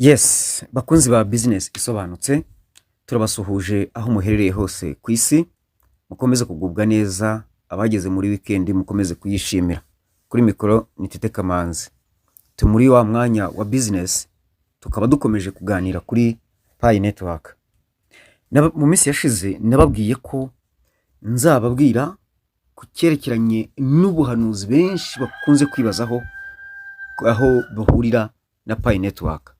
Yes, bakunzi ba business isobanutse, turabasuhuje aho muherereye hose ku isi, mukomeze kugubwa neza, abageze muri weekend mukomeze kuyishimira. Kuri mikoro ni Tete Kamanzi. Tumuri wa mwanya wa business, tukaba dukomeje kuganira kuri Pi Network. Mu minsi yashize nababwiye ko nzababwira ku cyerekeranye n'ubuhanuzi benshi bakunze kwibazaho aho bahurira na Pi Network.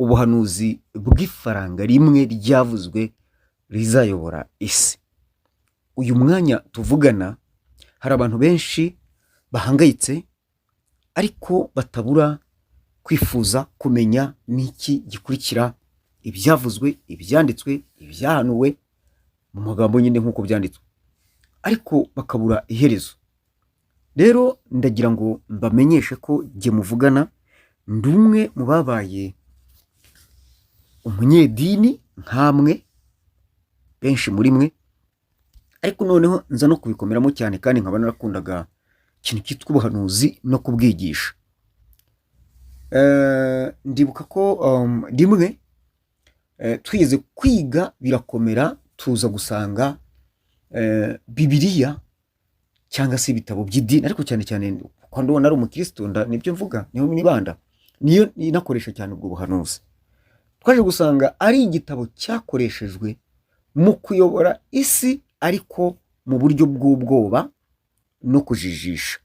Ubuhanuzi bw'ifaranga rimwe ryavuzwe rizayobora isi. Uyu mwanya tuvugana hari abantu benshi bahangayitse ariko batabura kwifuza kumenya niki gikurikira ibyavuzwe, ibyanditswe, ibyahanuwe mu magambo nyine nkuko byanditswe, ariko bakabura iherezo. Rero ndagira ngo mbamenyeshe ko jye muvugana ndumwe mu babaye umunyedini nkamwe benshi muri mwe, ariko noneho nza no kubikomeramo cyane kandi nkaba narakundaga ikintu cyitwa ubuhanuzi no kubwigisha. Ndibuka ko rimwe twigeze kwiga birakomera, tuza gusanga Bibiliya cyangwa se ibitabo by'idini, ariko cyane cyane kwando nari umukristo nibyo mvuga, niho nibanda, niyo inakoresha cyane ubwo buhanuzi. Twaje gusanga ari igitabo cyakoreshejwe mu kuyobora isi, ariko mu buryo bw'ubwoba no kujijisha,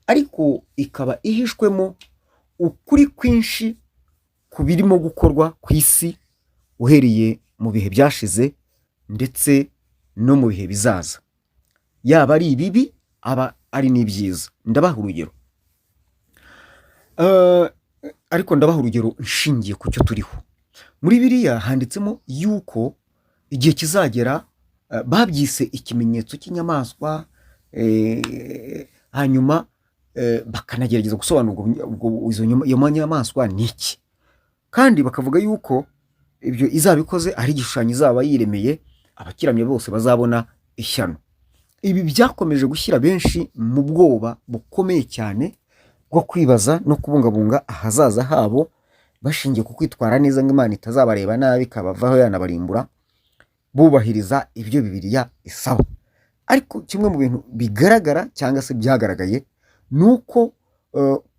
ariko ikaba ihishwemo ukuri kwinshi ku birimo gukorwa ku isi uhereye mu bihe byashize ndetse no mu bihe bizaza, yaba ari ibibi aba ari n'ibyiza. Ndabaha urugero, ariko ndabaha urugero nshingiye ku cyo turiho. Muri Bibiliya handitsemo yuko igihe kizagera, babyise ikimenyetso cy'inyamaswa, hanyuma bakanagerageza gusobanura iyo nyamaswa ni iki, kandi bakavuga yuko ibyo izabikoze ari igishushanyo izaba yiremeye, abakiramye bose bazabona ishyano. Ibi byakomeje gushyira benshi mu bwoba bukomeye cyane bwo kwibaza no kubungabunga ahazaza habo, bashingiye ku kwitwara neza ngo Imana itazabareba nabi ikabavaho yanabarimbura, bubahiriza ibyo Bibiliya isaba. Ariko kimwe mu bintu bigaragara cyangwa se byagaragaye nuko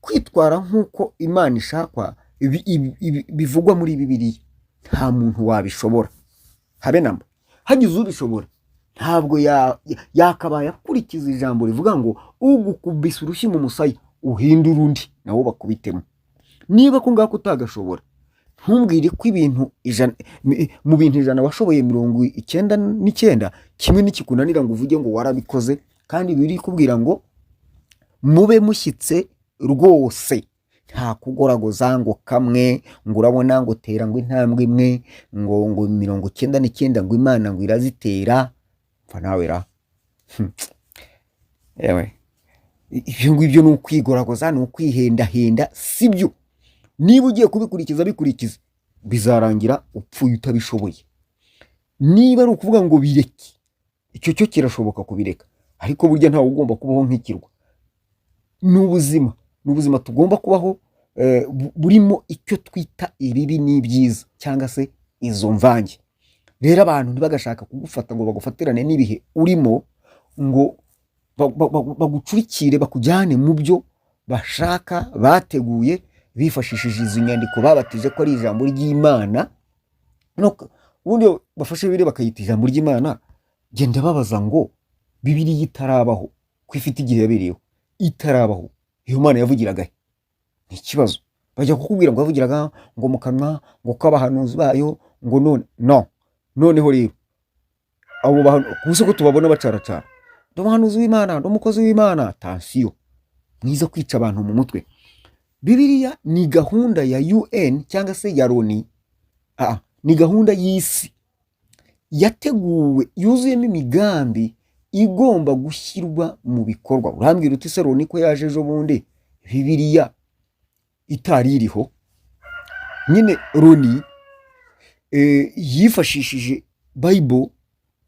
kwitwara nk'uko Imana ishakwa bivugwa muri Bibiliya nta muntu wabishobora, habe namba. Hagize ubishobora ntabwo yakabaye akurikiza ijambo rivuga ngo ugukubise urushyi mu musaya uhindura undi nawo bakubitemo. Niba ko ngako utagashobora, ntumbwire ko ibintu mu bintu 100 washoboye 99 kimwe nikikunanira ngo uvuge ngo warabikoze, kandi biri kubwira ngo mube mushyitse rwose, nta kugoragoza ngo kamwe ngo urabona ngo tera ngo intambwe imwe ngo 99 ngo Imana ngo irazitera mfa nawe ra. Yewe ibyo ngibyo ni ukwigoragoza, ni ukwihendahenda, sibyo. Niba ugiye kubikurikiza bikurikiza, bizarangira upfuye utabishoboye. Niba ari ukuvuga ngo bireke, icyo cyo kirashoboka kubireka, ariko burya ntawe ugomba kubaho nk'ikirwa. N'ubuzima tugomba kubaho burimo icyo twita ibibi n'ibyiza cyangwa se izo mvange. Rero abantu ntibagashaka kugufata ngo bagufatirane n'ibihe urimo, ngo bagucurikire bakujyane mu byo bashaka bateguye bifashishije izi nyandiko babatije ko ari ijambo ry'Imana. Ubundi bafashe Bibiliya bakayita ijambo ry'Imana, genda babaza ngo Bibiliya itarabaho ko ifite igihe yabereyeho, itarabaho iyo Mana yavugiraga ni ikibazo. Bajya kukubwira ngo yavugiraga ngo mu kanwa ngo k'abahanuzi bayo ngo noneho rero abo bahanuzi ko tubabona bacaracara, umuhanuzi w'Imana n'umukozi w'Imana, tansiyo mwiza kwica abantu mu mutwe. Bibiliya ni gahunda ya UN cyangwa se ya Loni, ni gahunda y'isi yateguwe yuzuyemo imigambi igomba gushyirwa mu bikorwa. Urambwira uti se Loni ko yaje ejo bundi Bibiliya itari iriho? Nyine Loni yifashishije Bible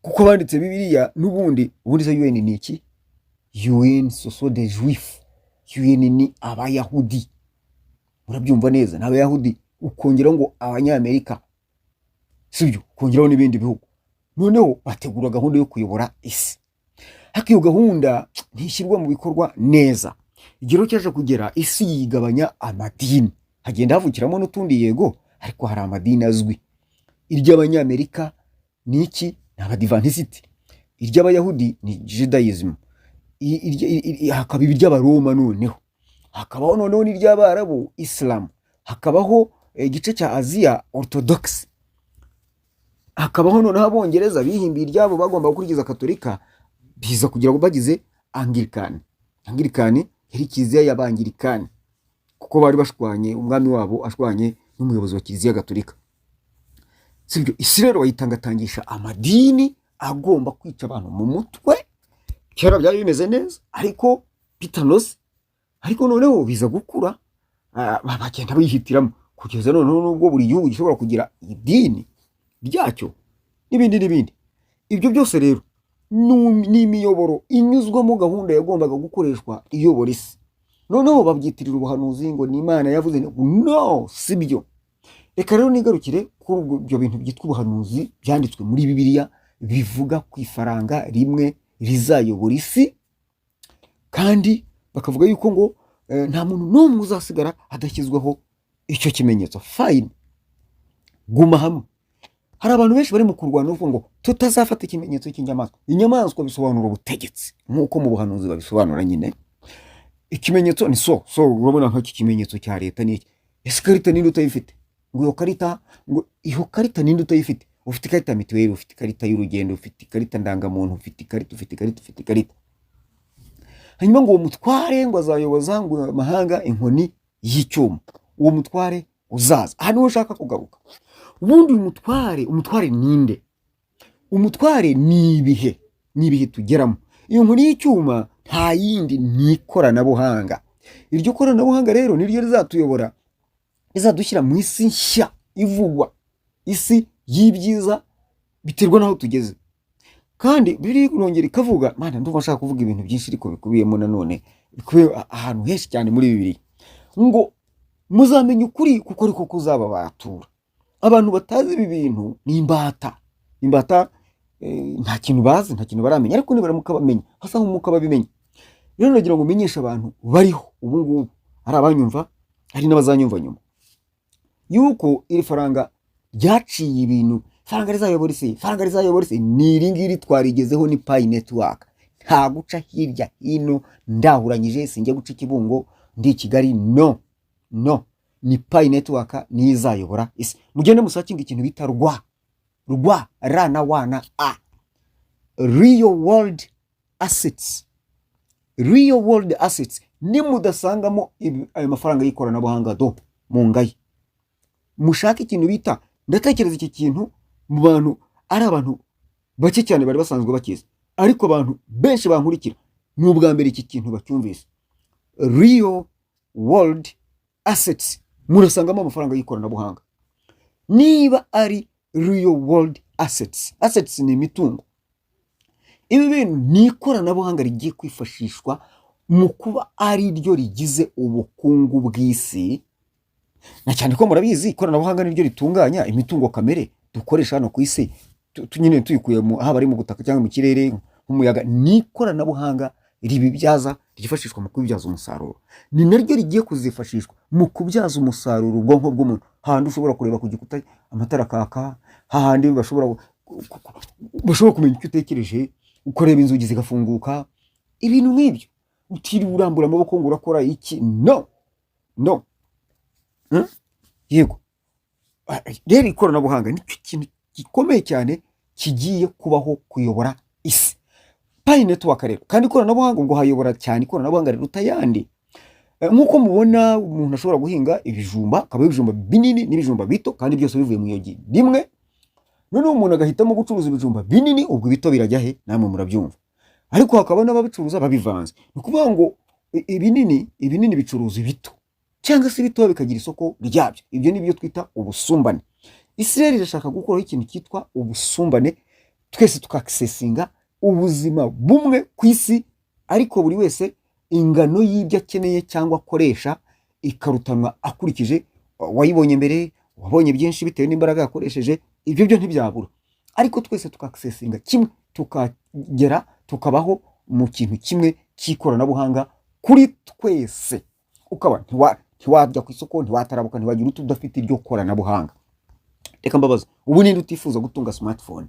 kuko banditse Bibiliya, n'ubundi se UN ni iki? UN soso de Juif, UN ni abayahudi. Urabyumva neza, n'abayahudi ukongeraho ngo abanyamerika, sibyo, ukongeraho n'ibindi bihugu, noneho bategura gahunda yo kuyobora isi. Ariko iyo gahunda ntishyirwa mu bikorwa neza. Igero cyaje kugera isi yigabanya amadini, hagenda havukiramo n'utundi yego, ariko hari amadini azwi. Iry'abanyamerika ni iki? Ni abadivantisiti. Iry'abayahudi ni judaism. Hakaba iry'abaroma, noneho hakabaho noneho n'iry'abarabu islam, hakabaho igice cya Aziya orthodox, hakabaho noneho abongereza bihimbiye iryabo bagomba gukurikiza katolika, biza kugira ngo bagize anglikani. Anglikani yari kiliziya y'abanglikani, kuko bari bashwanye, umwami wabo ashwanye n'umuyobozi wa kiliziya gatolika, sibyo. Isi rero bayitangatangisha amadini agomba kwica abantu mu mutwe. Kera byari bimeze neza, ariko Pitanos, ariko noneho biza gukura, bagenda bihitiramo kugeza noneho nubwo buri gihugu gishobora kugira idini ryacyo n'ibindi n'ibindi. Ibyo byose rero ni imiyoboro inyuzwamo gahunda yagombaga gukoreshwa iyobora isi. Noneho babyitirira ubuhanuzi ngo ni Imana yavuze. No, sibyo. Reka rero nigarukire kuri ibyo bintu byitwa ubuhanuzi byanditswe muri Bibiliya bivuga ku ifaranga rimwe rizayobora isi, kandi bakavuga yuko ngo nta muntu n'umwe uzasigara adashyizweho icyo kimenyetso. Fine, guma hamwe. Hari abantu benshi bari mu kurwana ngo tutazafata ikimenyetso cy'inyamaswa. Inyamaswa bisobanura ubutegetsi, nk'uko mu buhanuzi babisobanura nyine. Ikimenyetso ni so urabona nk'iki kimenyetso cya leta ni iki? Ese karita ninde utayifite? Ngo iyo karita ninde utayifite? Ufite ikarita mituweli, ufite ikarita y'urugendo, ufite ikarita ndangamuntu, ufite ikarita. Hanyuma ngo uwo mutware ngo azayoboza ngo amahanga inkoni y'icyuma. Uwo mutware uzaza, aha niho ushaka kugaruka. Ubundi umutware ninde? Umutware ni ibihe tugeramo. Iyo nkoni y'icyuma nta yindi ni ikoranabuhanga. Iryo koranabuhanga rero niryo rizatuyobora, rizadushyira mu isi nshya ivugwa, isi y'ibyiza biterwa naho tugeze. Kandi biri kurongera ikavuga, mana ndumva nshaka kuvuga ibintu byinshi ariko bikubiyemo nanone, bikubiye ahantu henshi cyane muri Bibiliya, ngo muzamenye ukuri kuko ariko kuzaba batura. Abantu batazi ibi bintu ni imbata. Nta kintu bazi, nta kintu baramenya, ariko nibaramuka bamenya, hasa nk'umuka babimenya. Rero nagira ngo menyeshe abantu bariho ubu ngubu, ari abanyumva, hari n'abazanyumva nyuma, yuko iri faranga ryaciye ibintu. Faranga rizayobora isi, ni iringiri twarigezeho, ni Pi Network. Nta guca hirya hino ndahuranyije, sinjye guca Kibungo ndi Kigali. No, ni Pi Network ni izayobora isi. Mugende musacinga ikintu bita RWA, Real World Assets. Ni mudasangamo ayo mafaranga y'ikoranabuhanga mu ngayi, mushaka ikintu bita, ndatekereza iki kintu mu bantu ari abantu bake cyane bari basanzwe bakiza, ariko abantu benshi bankurikira ni ubwa mbere iki kintu bacyumvise. Real World Assets, murasangamo amafaranga y'ikoranabuhanga. Niba ari Real World Assets ni imitungo. Ibi bintu ni ikoranabuhanga rigiye kwifashishwa mu kuba ari ryo rigize ubukungu bw'isi. Na cyane ko murabizi ikoranabuhanga niryo ritunganya imitungo kamere dukoresha hano ku isi, nyine tuyikuye haba ari mu butaka cyangwa mu kirere nk'umuyaga. Ni ikoranabuhanga ribibyaza, ryifashishwa mu kubibyaza umusaruro. Ni naryo rigiye kuzifashishwa mu kubyaza umusaruro ubwonko bw'umuntu. Hahandi ushobora kureba ku gikuta amatara kaka, hahandi bashobora kumenya icyo utekereje, ukoreba inzugi zigafunguka, ibintu nk'ibyo. Utiriwe urambura amaboko ngo urakora iki? No. Yego, rero ikoranabuhanga nicyo kintu gikomeye cyane kigiye kubaho kuyobora isi. Pi Network rero, kandi ikoranabuhanga ngo hayobora cyane ikoranabuhanga riruta yandi. Nk'uko mubona umuntu ashobora guhinga ibijumba, akaba ibijumba binini n'ibijumba bito, kandi byose bivuye mu iyogi rimwe. Noneho umuntu agahitamo gucuruza ibijumba binini, ubwo bito birajya he? Namwe murabyumva. Ariko hakaba n'ababicuruza babivanze. Ni ukuvuga ngo ibinini bicuruza ibito, cyangwa se ibito bikagira isoko ryabyo. Ibyo nibyo twita ubusumbane. Israel irashaka gukoraho ikintu cyitwa ubusumbane, twese tukakisesinga ubuzima bumwe ku isi, ariko buri wese ingano y'ibyo akeneye cyangwa akoresha ikarutanwa akurikije wayibonye mbere, wabonye byinshi bitewe n'imbaraga yakoresheje, ibyo byo ntibyabura, ariko twese tukakisesinga kimwe, tukagera tukabaho mu kintu kimwe cy'ikoranabuhanga kuri twese, ukaba ntiwajya ku isoko, ntiwatarabuka, ntiwagira utu udafite iryo koranabuhanga. Reka mbabaza, ubu ninde utifuza gutunga smartphone?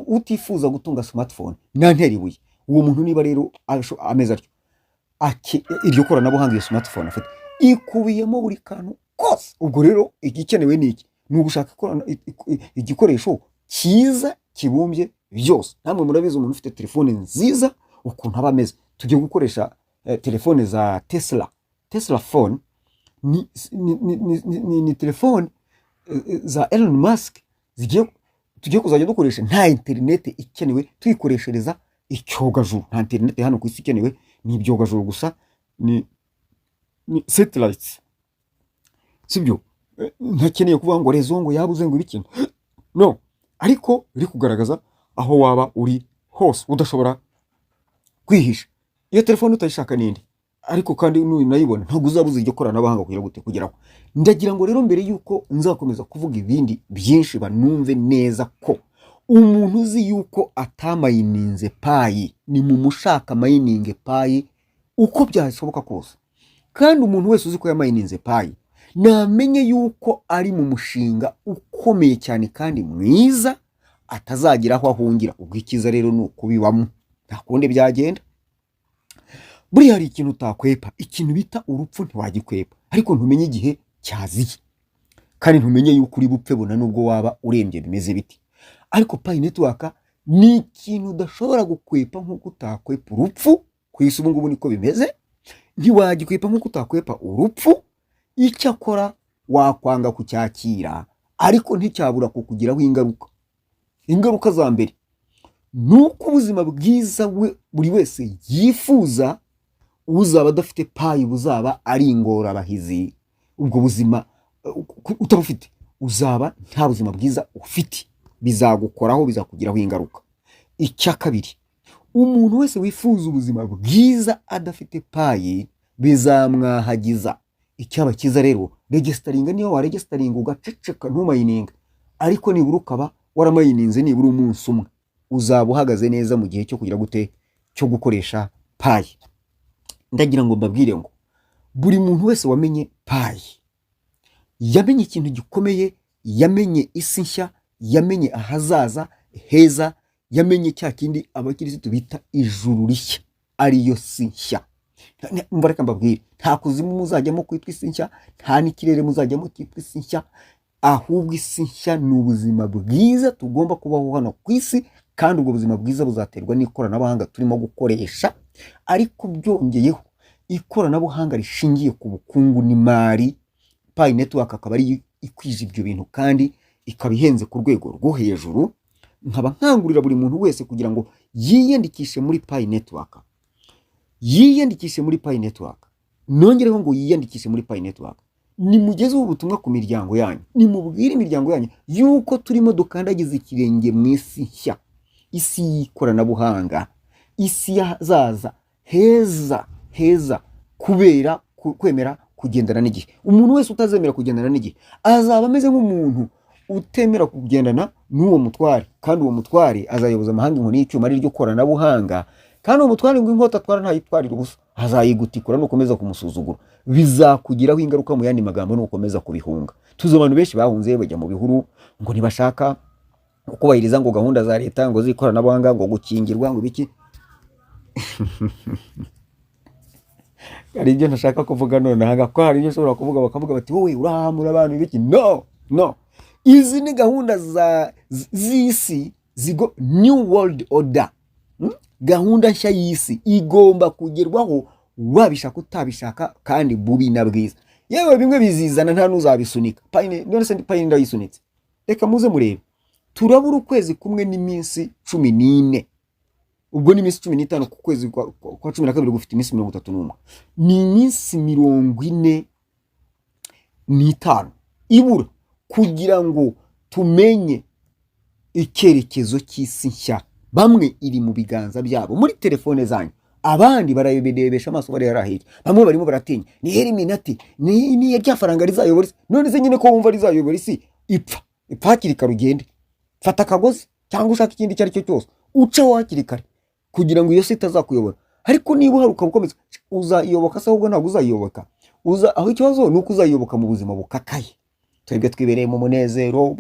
Utifuza gutunga smartphone nantera ibuye. Uwo muntu niba rero ameze atyo, iryo koranabuhanga iyo smartphone afite ikubiyemo buri kantu kose, ubwo rero igikenewe ni iki? Ni ugushaka igikoresho cyiza kibumbye byose. Namwe murabizi umuntu ufite telefone nziza ukuntu aba ameze. Tugiye gukoresha telefone za Tesla phone, ni telefone za Elon Musk tugiye kuzajya dukoresha nta internet ikenewe, tuyikoreshereza icyogajuru. Nta internet hano ku isi ikenewe, ni ibyogajuru gusa, ni satellites, sibyo? Ntakeneye kuvuga ngo rezo ngo yabuze ngo ibikintu, no, ariko iri kugaragaza aho waba uri hose udashobora kwihisha. Iyo telefone utayishaka ninde, ariko kandi nuyibona ntabwo uzabuze iryo koranabuhanga kugira gute kugeraho. Ndagira ngo rero mbere yuko nzakomeza kuvuga ibindi byinshi, banumve neza ko umuntu uzi yuko atamayininze payi, ni mu mushaka mayininge payi uko byashoboka kose. Kandi umuntu wese uzi ko yamayininze payi namenye yuko ari mu mushinga ukomeye cyane kandi mwiza, atazagira aho ahungira. Ubwo ikiza rero ni ukubibamo, nta kundi byagenda. Buriya hari ikintu utakwepa, ikintu bita urupfu ntiwagikwepa, ariko ntumenye igihe cyaziye, kandi ntumenye yuko uri bupfe bona nubwo waba urembye bimeze biti. Ariko Pi Network ni ikintu udashobora gukwepa nk'uko utakwepa urupfu. Ku isi ubu ngubu niko bimeze, ntiwagikwepa nk'uko utakwepa urupfu. Icyakora wakwanga kucyakira, ariko nticyabura kukugiraho ingaruka. Ingaruka za mbere nuko ubuzima bwiza buri wese yifuza uzaba adafite Pi buzaba ari ingorabahizi. Ubwo buzima utabufite uzaba nta buzima bwiza ufite, bizagukoraho, bizakugiraho ingaruka. Icya kabiri, umuntu wese wifuza ubuzima bwiza adafite Pi bizamwahagiza. Icyaba cyiza rero, registaringa. Niyo waregistaringa ugaceceka ntumayininga, ariko nibura ukaba waramayininze nibura umunsi umwe, uzaba uhagaze neza mu gihe cyo kugira gute cyo gukoresha Pi. Ndagira ngo mbabwire ngo buri muntu wese wamenye Pi yamenye ikintu gikomeye, yamenye isi nshya, yamenye ahazaza heza, yamenye cya kindi abakirisitu bita ijuru rishya, ariyo si nshya. Mbareka mbabwire, nta kuzimu muzajyamo kwitwa isi nshya, nta n'ikirere muzajyamo kwitwa isi nshya, ahubwo isi nshya ni ubuzima bwiza tugomba kubaho hano ku isi, kandi ubwo buzima bwiza buzaterwa n'ikoranabuhanga turimo gukoresha. Ariko byongeyeho, ikoranabuhanga rishingiye ku bukungu n'imari. Pi Network akaba ari ikwije ibyo bintu kandi ikaba ihenze ku rwego rwo hejuru. Nkaba nkangurira buri muntu wese kugira ngo yiyandikishe muri Pi Network, yiyandikishe muri Pi Network. Nongereho ngo yiyandikishe muri Pi Network. Nimugeze ubutumwa ku miryango yanyu, nimubwire imiryango yanyu yuko turimo dukandagiza ikirenge mu isi nshya, isi y'ikoranabuhanga, isi yazaza heza kubera kwemera kugendana n'igihe. Umuntu wese utazemera kugendana n'igihe azaba ameze nk'umuntu utemera kugendana n'uwo mutware, kandi uwo mutware azayoboza amahanga inkoni y'icyuma ari ryo koranabuhanga. Kandi uwo mutware ngo inkota atwara ntayitwarira ubusa, azayigutikura nukomeza kumusuzugura, bizakugiraho ingaruka. Mu yandi magambo nukomeza kubihunga. Tuzi abantu benshi bahunze bajya mu bihuru ngo ntibashaka kubahiriza ngo gahunda za leta ngo zikoranabuhanga, ngo gukingirwa, ngo biki. Hari ibyo ntashaka kuvuga none hanga, ko hari ibyo ushobora kuvuga bakavuga bati wowe urahamura abantu biki. No, izi ni gahunda z'isi zigo New World Order. Gahunda nshya y'isi igomba kugerwaho, wabishaka utabishaka, kandi bubi na bwiza. Yewe bimwe bizizana nta nuzabisunika. None se Pi ndayisunitse? Reka muze murebe, turabura ukwezi kumwe n'iminsi 14. Ubwo ni iminsi 15 ku kwezi kwa 12 gufite iminsi 31. Ni iminsi 45 ibura kugira ngo tumenye icyerekezo cy'isi nshya. Bamwe iri mu biganza byabo, muri telefone zanyu. abandi barabidebesha amaso bari yarahije, bamwe barimo baratinya ni Illuminati, ni rya faranga rizayobora isi. None se nyine ko wumva rizayobora isi, ipfa hakiri kare ugende, fata akagozi cyangwa ushaka ikindi icyo ari cyo cyose uceho hakiri kare kugira ngo iyo si itazakuyobora. Ariko niba uharuka ukomeza uzayiyoboka se, ahubwo ntabwo uzayiyoboka. Aho ikibazo ni uko uzayiyoboka mu buzima bukakaye. Twebwe twibereye mu munezero,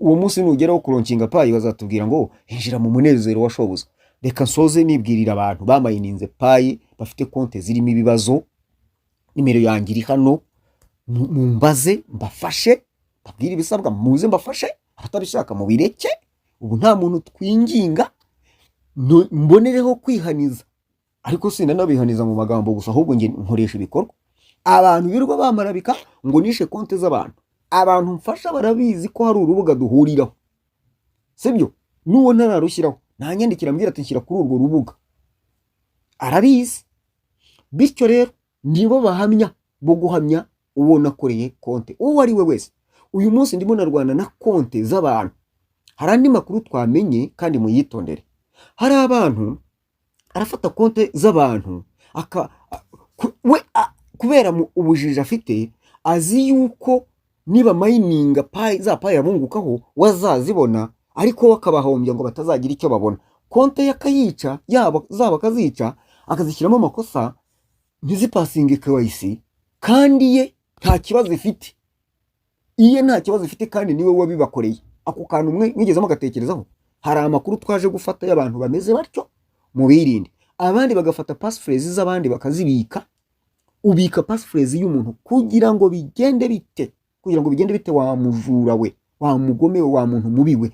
uwo munsi nugeraho kuronshinga payi bazatubwira ngo hinjira mu munezero wa shobuza. Reka nsoze nibwirira abantu bamayininze payi bafite konte zirimo ibibazo, nimero yanjye iri hano, mumbaze mbafashe, babwire ibisabwa muze mbafashe, abatabishaka mu bireke. Ubu nta muntu twinginga, mbonereho kwihaniza, ariko sinanabihaniza mu magambo gusa, ahubwo nge nkoresha ibikorwa. Abantu birirwa bamarabika ngo nishe konte z'abantu, abantu mfasha barabizi ko hari urubuga duhuriraho, sibyo? Nuwo ntararushyiraho nanyandikira mbwira ati nshyira kuri urwo rubuga, arabizi. Bityo rero nibo bahamya bo guhamya uwo nakoreye konte uwo ari we wese. Uyu munsi ndimo narwana na konte z'abantu. Hari andi makuru twamenye kandi muyitondere. Hari abantu arafata konte z'abantu kubera ubujiji afite, azi yuko niba mininga payi za payi yabungukaho wazazibona, ariko wakabahombya ngo batazagira icyo babona. Konte yakayica, zaba akazica akazishyiramo amakosa ntizipasinge KYC, kandi ye nta kibazo ifite. Iye nta kibazo ifite kandi niwe wabibakoreye. Ako kantu mwigezemo gatekerezaho. Hari amakuru twaje gufata y'abantu bameze batyo, mubirinde. Abandi bagafata passphrase z'abandi bakazibika. Ubika passphrase y'umuntu kugira ngo bigende bite, wa mujura we, wa mugome we, wa muntu mubi we.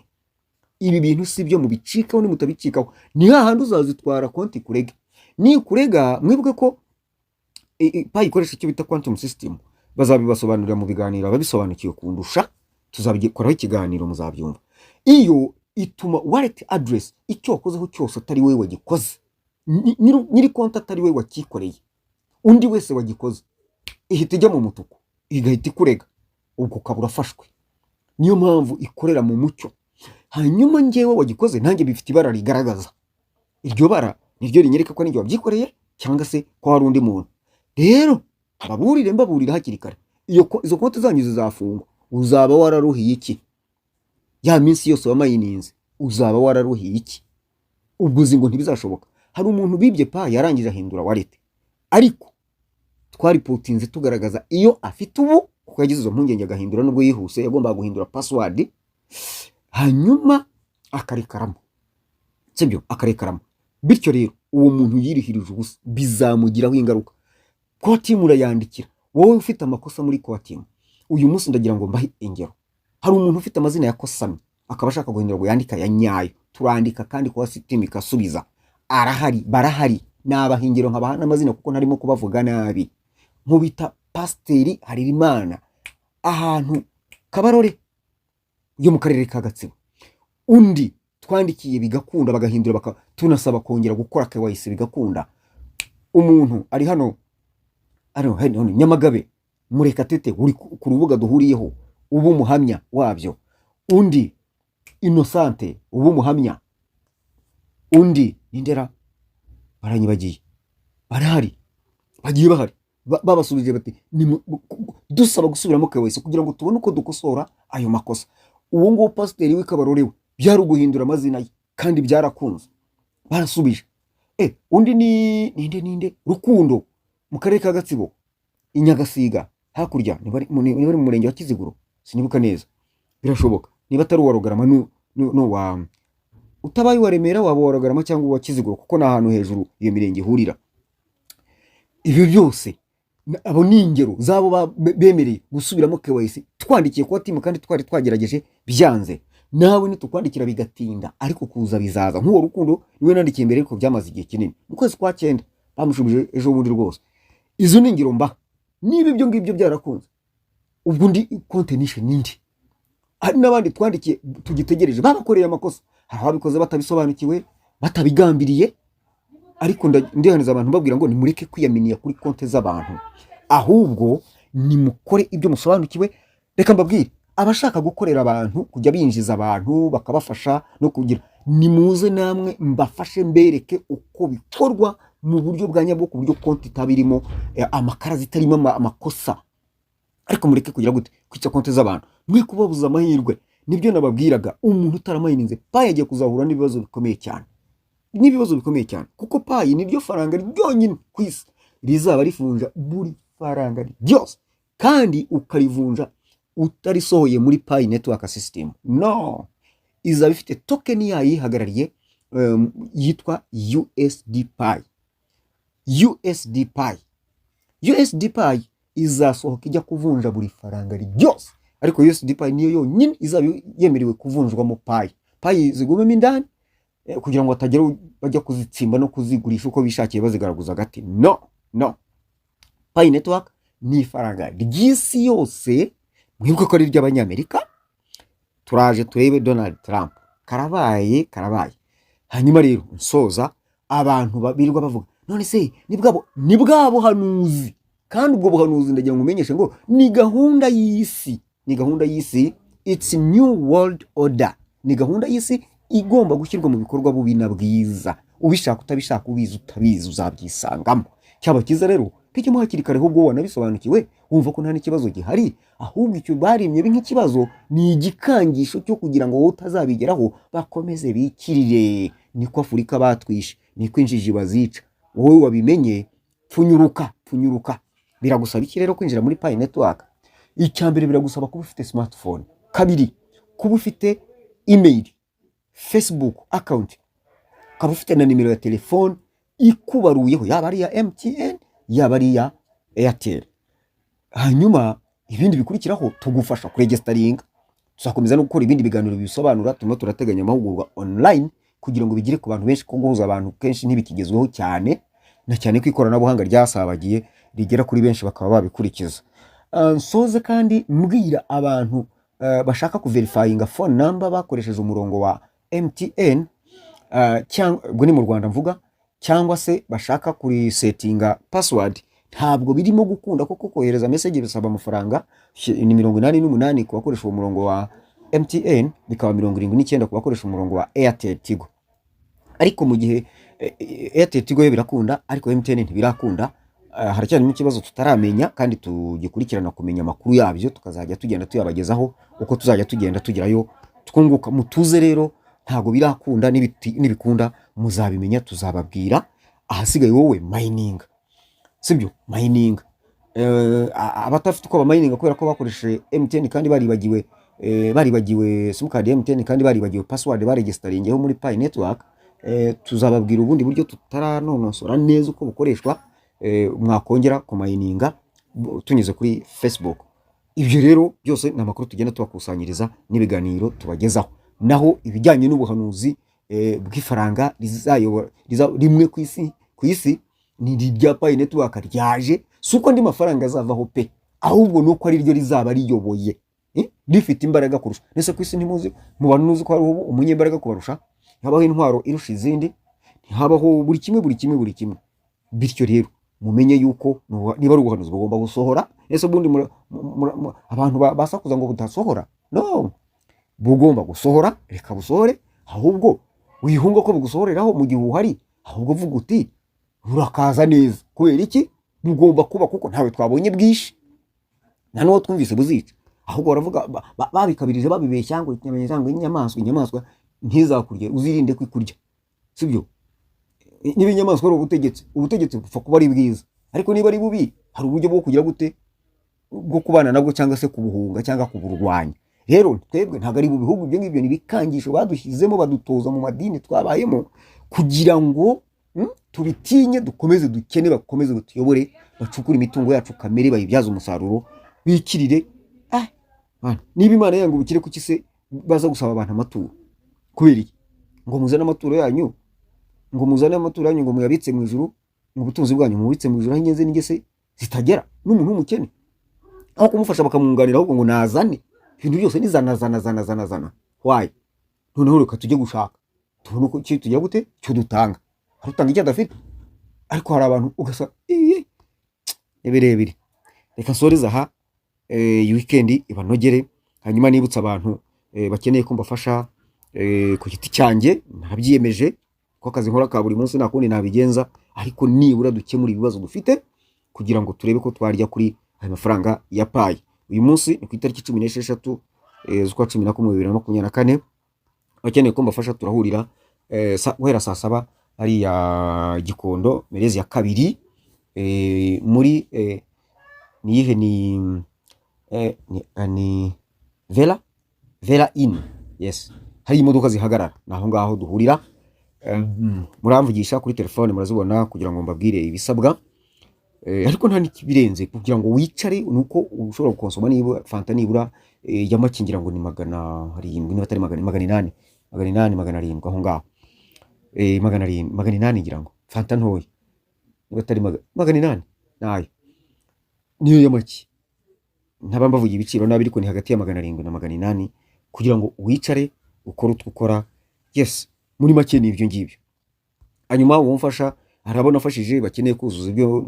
Ibi bintu sibyo mubicikaho, nimutabicikaho ni hahandi uzazitwara konti kurega. Ni kurega mwibuke ko payi ikoresha icyo bita quantum system. Bazabibasobanurira mu biganiro ababisobanukiwe kundusha, tuzabikoraho ikiganiro muzabyumva. Iyo ituma wallet address icyo wakozeho cyose atari wewe wagikoze, nyiri konti atari wewe wakikoreye, undi wese wagikoze, ihita ijya mu mutuku, igahita ikurega, ubwo ukabura fashwe. Niyo mpamvu ikorera mu mucyo. Hanyuma ngewe wagikoze nanjye bifite ibara rigaragaza. Iryo bara niryo rinyereka ko ninjye wabyikoreye cyangwa se ko hari undi muntu. Rero mbaburira hakiri kare, izo konti zanyu zizafungwa. Uzaba wararuhiye iki? Ya minsi yose wamayininze uzaba wararuhiye iki? Ubwo uzi ngo ntibizashoboka. Hari umuntu bibye payi yarangije ahindura wallet, ariko twaripotinze tugaragaza iyo afite ubu, kuko yagize izo mpungenge agahindura nubwo yihuse, yagombaga guhindura password, hanyuma akarekaramo, sibyo? Akarekaramo. Bityo rero uwo muntu yirihirije ubusa, bizamugiraho ingaruka. Konti murayandikira, wowe ufite amakosa muri konti. Uyu munsi ndagira ngo mbahe ingero. Hari umuntu ufite amazina yakosamye akaba ashaka guhindura ngo yandika ya nyayo, turandika kandi kwa system ikasubiza. Barahari nabahingiro nkabaha n'amazina kuko ntarimo kubavuga nabi. Nkubita Pasiteri Harerimana ahantu Kabarore yo mu karere ka Gatsibo. Undi twandikiye bigakunda bagahindura, tunasaba kongera gukora KYC bigakunda. Umuntu ari hano Nyamagabe, Murekatete uri ku rubuga duhuriyeho ubu umuhamya wabyo. Undi Innocente ubu umuhamya. Undi Nindera baranyibagiye. Barahari, bagiye bahari. Babasubije bati dusaba gusubiramo KYC kugira ngo tubone uko dukosora ayo makosa. Uwo ngo Pasiteri w'Ikabarore we byari guhindura amazina ye kandi byarakunze, barasubije. Undi ninde Rukundo mu karere ka Gatsibo, Inyagasiga hakurya, niba mu murenge wa Kiziguro, sinibuka neza. Birashoboka niba atari wa Rugarama wa utabaye wa Remera, waba wa Rugarama cyangwa wa Kiziguro, kuko na ahantu hejuru iyo mirenge ihurira. Ibyo byose abo ni ingero zabo bemereye gusubiramo KYC, twandikiye kwa timu kandi twari twagerageje byanze. Nawe nitukwandikira bigatinda, ariko kuza bizaza. Nk'uwo Rukundo niwe nandikiye mbere, ariko byamaze igihe kinini, mu kwezi kwa 9 bamushubije ejo bundi rwose. Izo ni ingero mba. Niba ibyo ngibyo byarakunze, ubwo ndi kontenishe nindi. Hari n'abandi twandikiye tugitegereje babakoreye amakosa, hari ababikoze batabisobanukiwe, batabigambiriye, ariko ndihaniza abantu babwira ngo nimureke kwiyaminiya kuri konte z'abantu, ahubwo nimukore ibyo musobanukiwe. Reka mbabwire, abashaka gukorera abantu, kujya binjiza abantu bakabafasha no kugira, nimuze namwe mbafashe mbereke uko bikorwa mu buryo bwa nyabwo, ku buryo konti itabirimo amakara zitarimo amakosa. Ariko mureke kugira gute kwica konti z'abantu, mwe kubabuza amahirwe. Nibyo nababwiraga, umuntu utaramayininze payi agiye kuzahura n'ibibazo bikomeye cyane, kuko payi niryo faranga ryonyine ku isi rizaba rivunja buri faranga ryose, kandi ukarivunja utarisohoye muri payi network system. No, izaba ifite token yayo yihagarariye yitwa USD Pi izasohoka ijya kuvunja buri faranga ryose, ariko USD Pi niyo yonyine izaba yemerewe kuvunjwamo payi zigumemo indani, kugira ngo batagera bajya kuzitsimba no kuzigurisha uko bishakiye bazigaragaza gati. No, Pi network ni ifaranga ry'isi yose. Mwibuke ko ari ry'Abanyamerika. Turaje turebe Donald Trump karabaye. Hanyuma rero nsoza, abantu babirirwa bavuga none se ni bwa buhanuzi, kandi ubwo buhanuzi ndagira ngo umenyeshe ngo ni gahunda y'isi, it's new world order, ni gahunda y'isi igomba gushyirwa mu bikorwa bubi na bwiza. Ubishaka utabishaka, ubizi utabizi, uzabyisangamo. Cyaba cyiza rero kicyo muhakiri kare, ahubwo wanabisobanukiwe wumva ko nta n'ikibazo gihari, ahubwo icyo barimye nk'ikibazo ni igikangisho cyo kugira ngo wowe utazabigeraho bakomeze bikirire. Niko Afurika batwishe, niko injiji bazica. Wowe wabimenye, pfunyuruka. Biragusaba iki rero kwinjira muri Pi network? Icyambere biragusaba kuba ufite smartphone, kabiri kuba ufite email, Facebook account, kuba ufite na nimero ya telefone ikubaruyeho, yaba ari ya MTN yaba ari ya Airtel. Hanyuma ibindi bikurikiraho tugufasha kuregisteringa. Tuzakomeza no gukora ibindi biganiro bisobanura. Turateganya amahugurwa online kugira ngo bigire ku bantu benshi, ko guhuza abantu kenshi ntibikigezweho cyane, na cyane ko ikoranabuhanga ryasabagiye rigera kuri benshi bakaba babikurikiza. Nsoze kandi mbwira abantu bashaka kuverifyinga phone number bakoresheje umurongo wa MTN, cyangwa ubwo ni mu Rwanda mvuga, cyangwa se bashaka kuri settinga password, ntabwo birimo gukunda kuko kohereza message bisaba amafaranga. Ni 88 ku bakoresha umurongo wa MTN, bikaba 79 ku bakoresha umurongo wa Airtel Tigo. Ariko mu gihe Airtel Tigo birakunda ariko MTN ntibirakunda, haracyari mu kibazo tutaramenya kandi tugikurikirana kumenya amakuru yabyo, tukazajya tugenda tuyabagezaho uko tuzajya tugenda tugerayo twunguka. Mutuze rero, ntago birakunda, nibikunda muzabimenya, tuzababwira. Ahasigaye wowe mining, sibyo mining. Abatafite uko mining kubera ko bakoresheje MTN kandi baribagiwe simcard ya MTN kandi baribagiwe password baregisteringeho muri Pi network, tuzababwira ubundi buryo tutaranonosora neza uko bukoreshwa. Mwakongera ku mininga tunyuze kuri Facebook. Ibyo rero byose ni amakuru tugenda tubakusanyiriza n'ibiganiro tubagezaho. Naho ibijyanye n'ubuhanuzi bw'ifaranga rizayobora rimwe ku isi ni rya Pi network ryaje, suko ndi mafaranga azavaho pe, ahubwo nuko ari ryo rizaba riyoboye, rifite imbaraga kurusha. Nese ku isi ntimuzi mu bantu nuzi ko ari umunyembaraga kubarusha, habaho intwaro irusha izindi, habaho buri kimwe. Bityo rero mumenye yuko niba ari ubuhanuzi bugomba gusohora. Ese bundi abantu basakuza ngo budasohora? No, bugomba gusohora, reka busohore. Ahubwo wihunga ko bugusohoreraho mu gihe uhari, ahubwo vuga uti burakaza neza. Kubera iki? Bugomba kuba, kuko ntawe twabonye bwishe, nta n'uwo twumvise buzica. Ahubwo baravuga babikabirije, babibeshya ngo inyamaswa ntizakurye, uzirinde kwikurya, sibyo? Niba inyamaswa ari ubutegetsi bupfa kuba ari bwiza, ariko niba ari bubi hari uburyo bwo kugira gute bwo kubana nabwo, cyangwa se kubuhunga cyangwa kuburwanya. Rero twebwe ntago ari bubihugu, ibyo ngibyo nibikangisho badushyizemo, badutoza mu madini twabayemo kugira ngo tubitinye, dukomeze dukene, bakomeze batuyobore, bacukura imitungo yacu kamere, bayibyaza umusaruro, bikirire. Niba Imana yanga ubukire kuki se baza gusaba abantu amaturo? Kubera iki? Ngo muzane amaturo yanyu, ngo muyabitse mu ijuru, mu butunzi bwanyu mubitse mu ijuru, ingenzi n'ingese zitagera n'umuntu w'umukene, aho kumufasha bakamwunganira, ahubwo ngo nazane ibintu byose nizana. Why? Noneho reka tujye gushaka, tubone uko tujya gute cyo dutanga, harutanga icyo adafite. Ariko hari abantu ugasa birebire. Reka soreza aha, weekend ibanogere. Hanyuma nibutsa abantu bakeneye ko mbafasha ku giti cyanjye, nabyiyemeje ko akazi nkora ka buri munsi nakundi nabigenza, ariko nibura dukemura ibibazo dufite kugira ngo turebe ko twarya kuri aya mafaranga ya payi. Uyu munsi ni ku itariki 16 z'ukwa 11 2024. Abakeneye ko mbafasha turahurira guhera saa 7 ari ya Gikondo Merezi ya kabiri muri niyihe ni Vela Inn. Yes, hari imodoka zihagarara naho ngaho duhurira. Muramvugisha kuri telefone murazibona kugira ngo mbabwire ibisabwa, ariko nta nikibirenze kugira ngo wicare nuko ushobora gukonsoma niba fanta nibura yamakingira ngo ni 700 niba atari 800 800 aho ngaho 800 ngira ngo fanta ntoya niba atari 800 nayo niyo yamaki. Ntaba mbavuga ibiciro nabi, ariko ni hagati ya 700 na 800 kugira ngo wicare ukora utukora. Yes, muri make ni ibyo ngibyo. Hanyuma wumfasha, harabona afashije bakeneye kuzuza ibyo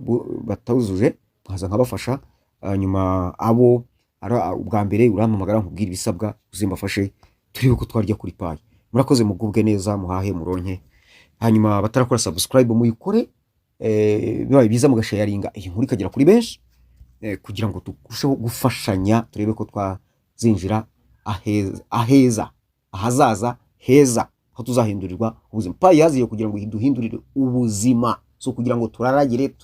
batawuzuje nkaza nkabafasha. Hanyuma abo ubwa mbere urampamagara nkubwira ibisabwa uzimbafashe turebe ko twarya kuri payi. Murakoze, mugubwe neza, muhahe muronke. Hanyuma batarakora subscribe muyikore, bibaye biza mugasharinga iyi nkuru ikagera kuri benshi, kugira ngo turusheho gufashanya turebe ko twazinjira ahazaza heza, aho tuzahindurirwa ubuzima. Payi yaziye kugira ngo duhindurire ubuzima, so kugira ngo turaragire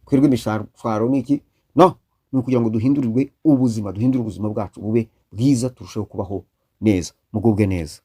kwirwe imishwaro niki, no, ni kugira ngo duhindurirwe ubuzima, duhindure ubuzima bwacu bube bwiza, turusheho kubaho neza. Mugubwe neza.